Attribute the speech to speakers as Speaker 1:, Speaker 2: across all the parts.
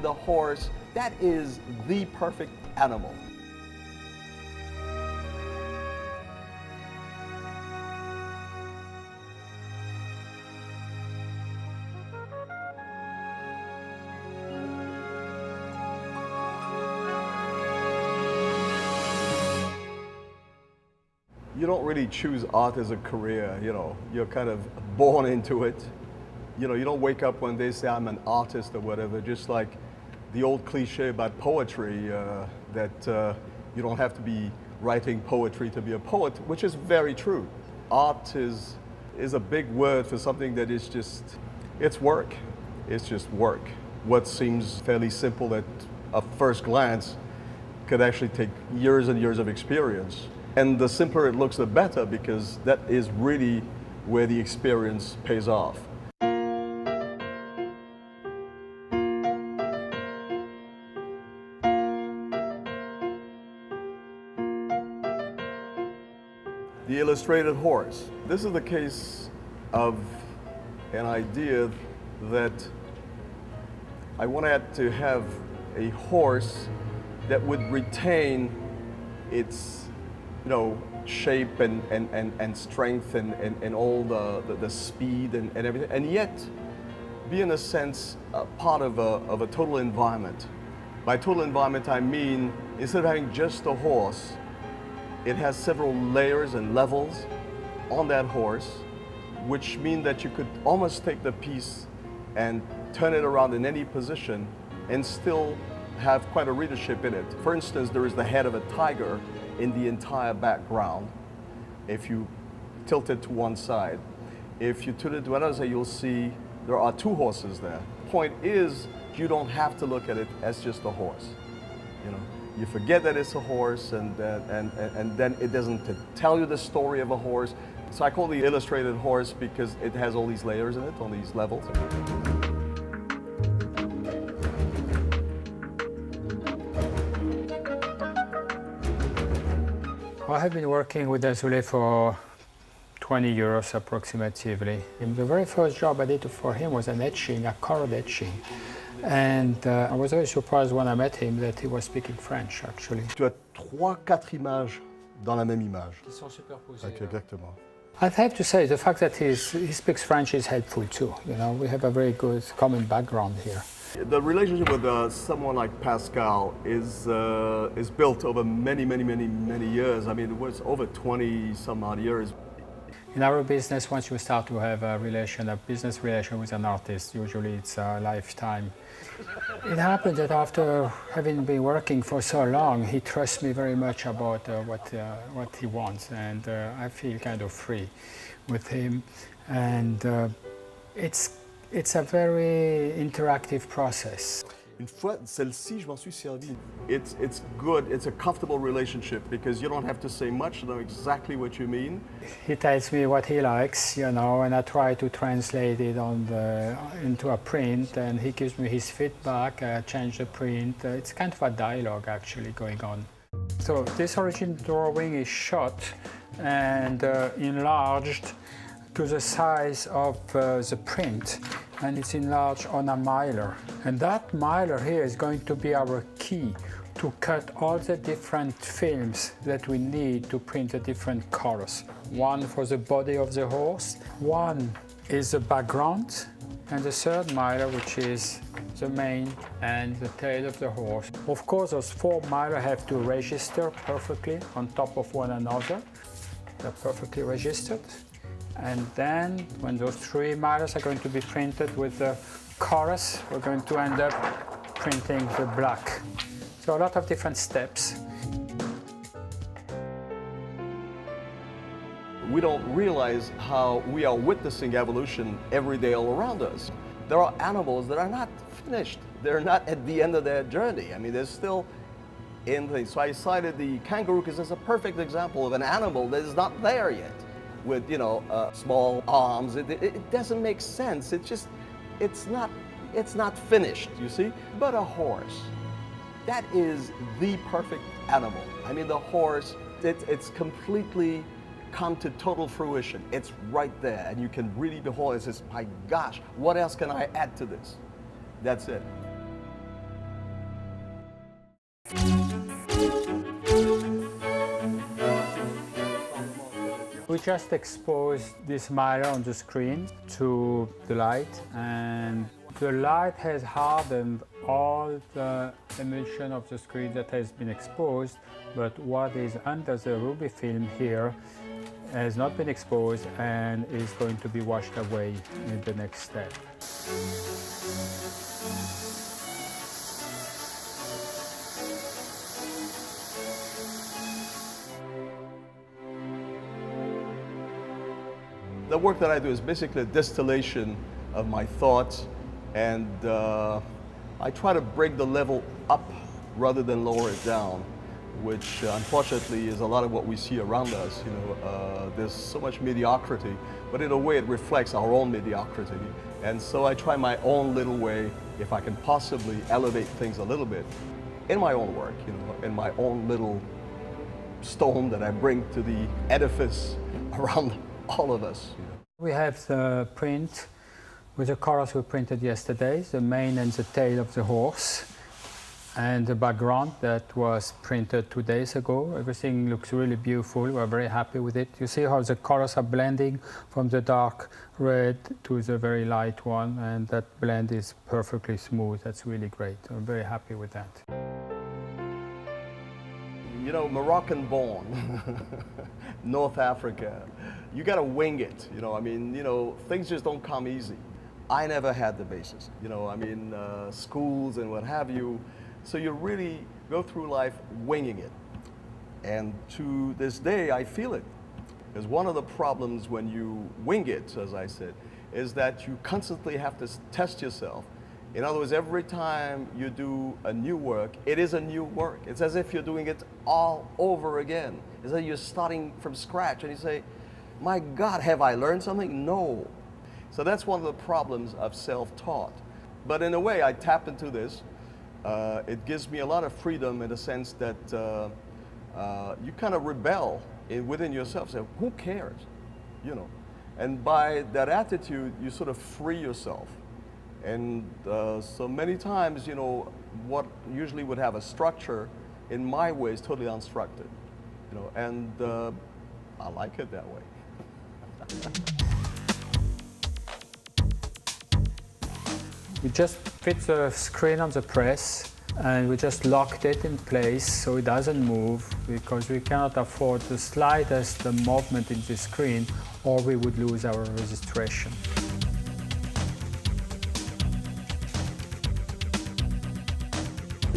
Speaker 1: The horse, that is the perfect animal. You don't really choose art as a career, you're kind of born into it. You don't wake up one day and say, I'm an artist or whatever, just like the old cliche about poetry, that you don't have to be writing poetry to be a poet, which is very true. Art is a big word for something that is just, it's work. It's just work. What seems fairly simple at a first glance could actually take years and years of experience. And the simpler it looks, the better, because that is really where the experience pays off. The illustrated horse. This is the case of an idea that I wanted to have a horse that would retain its shape and strength and all the speed and everything, and yet be in a sense part of a total environment. By total environment, I mean instead of having just a horse, it has several layers and levels on that horse, which mean that you could almost take the piece and turn it around in any position and still have quite a readership in it. For instance, there is the head of a tiger in the entire background. If you tilt it to one side, if you tilt it to another side, you'll see there are two horses there. Point is, you don't have to look at it as just a horse. You forget that it's a horse, and then it doesn't tell you the story of a horse. So I call it the illustrated horse because it has all these layers in it, all these levels.
Speaker 2: I have been working with Azoulay for 20 years approximately. And the very first job I did for him was an etching, a card etching. And I was very surprised when I met him that he was speaking French, actually.
Speaker 1: Tu as 3-4 images dans la même image.
Speaker 2: Qui sont superposées.
Speaker 1: Okay, exactement.
Speaker 2: I'd have to say the fact that he speaks French is helpful too. We have a very good common background here.
Speaker 1: The relationship with someone like Pascal is built over many years. I mean, it was over 20 some odd years.
Speaker 2: In our business, once you start to have a business relation with an artist, usually it's a lifetime. It happened that after having been working for so long, he trusts me very much about what he wants, and I feel kind of free with him. And it's a very interactive process.
Speaker 1: Une fois, celle-ci, je m'en suis servi. It's good, it's a comfortable relationship because you don't have to say much to know exactly what you mean.
Speaker 2: He tells me what he likes, and I try to translate it into a print, and he gives me his feedback, I change the print. It's kind of a dialogue actually going on. So this original drawing is shot and enlarged to the size of the print, and it's enlarged on a miler. And that miler here is going to be our key to cut all the different films that we need to print the different colors. One for the body of the horse, one is the background, and the third miler, which is the mane and the tail of the horse. Of course, those 4 milers have to register perfectly on top of one another. They're perfectly registered. And then, when those 3 milers are going to be printed with the chorus, we're going to end up printing the black. So a lot of different steps.
Speaker 1: We don't realize how we are witnessing evolution every day all around us. There are animals that are not finished. They're not at the end of their journey. I mean, they're still in things. So I cited the kangaroo because it's a perfect example of an animal that is not there yet. With small arms, it doesn't make sense. It's not finished, you see. But a horse, that is the perfect animal. I mean, the horse, it's completely come to total fruition. It's right there, and you can really behold it and says, my gosh, what else can I add to this? That's it.
Speaker 2: just expose this mirror on the screen to the light, and the light has hardened all the emulsion of the screen that has been exposed, but what is under the ruby film here has not been exposed and is going to be washed away in the next step.
Speaker 1: The work that I do is basically a distillation of my thoughts, and I try to break the level up rather than lower it down, which unfortunately is a lot of what we see around us. You know, there's so much mediocrity, but in a way it reflects our own mediocrity. And so I try my own little way, if I can possibly elevate things a little bit, in my own work, you know, in my own little stone that I bring to the edifice around all of us. You know.
Speaker 2: We have the print with the colors we printed yesterday, the mane and the tail of the horse, and the background that was printed 2 days ago. Everything looks really beautiful. We're very happy with it. You see how the colors are blending from the dark red to the very light one, and that blend is perfectly smooth. That's really great. I'm very happy with that.
Speaker 1: You know, Moroccan born, North Africa, you gotta wing it, you know, I mean, you know, things just don't come easy. I never had the basis, you know, I mean, schools and what have you, so you really go through life winging it. And to this day, I feel it. Because one of the problems when you wing it, as I said, is that you constantly have to test yourself. In other words, every time you do a new work, it is a new work. It's as if you're doing it all over again. It's like you're starting from scratch and you say, my God, have I learned something? No. So that's one of the problems of self-taught. But in a way, I tap into this. It gives me a lot of freedom in the sense that you kind of rebel within yourself, say, who cares? You know, and by that attitude, you sort of free yourself. And so many times, you know, what usually would have a structure, in my way, is totally unstructured. You know, and I like it that way.
Speaker 2: We just fit the screen on the press and we just locked it in place so it doesn't move, because we cannot afford the slightest movement in the screen or we would lose our registration.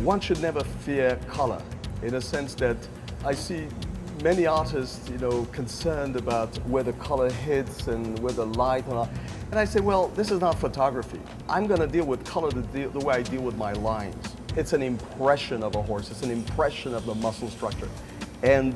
Speaker 1: One should never fear color, in a sense that I see many artists, you know, concerned about where the color hits and where the light and I say, well, this is not photography. I'm going to deal with color the way I deal with my lines. It's an impression of a horse. It's an impression of the muscle structure. And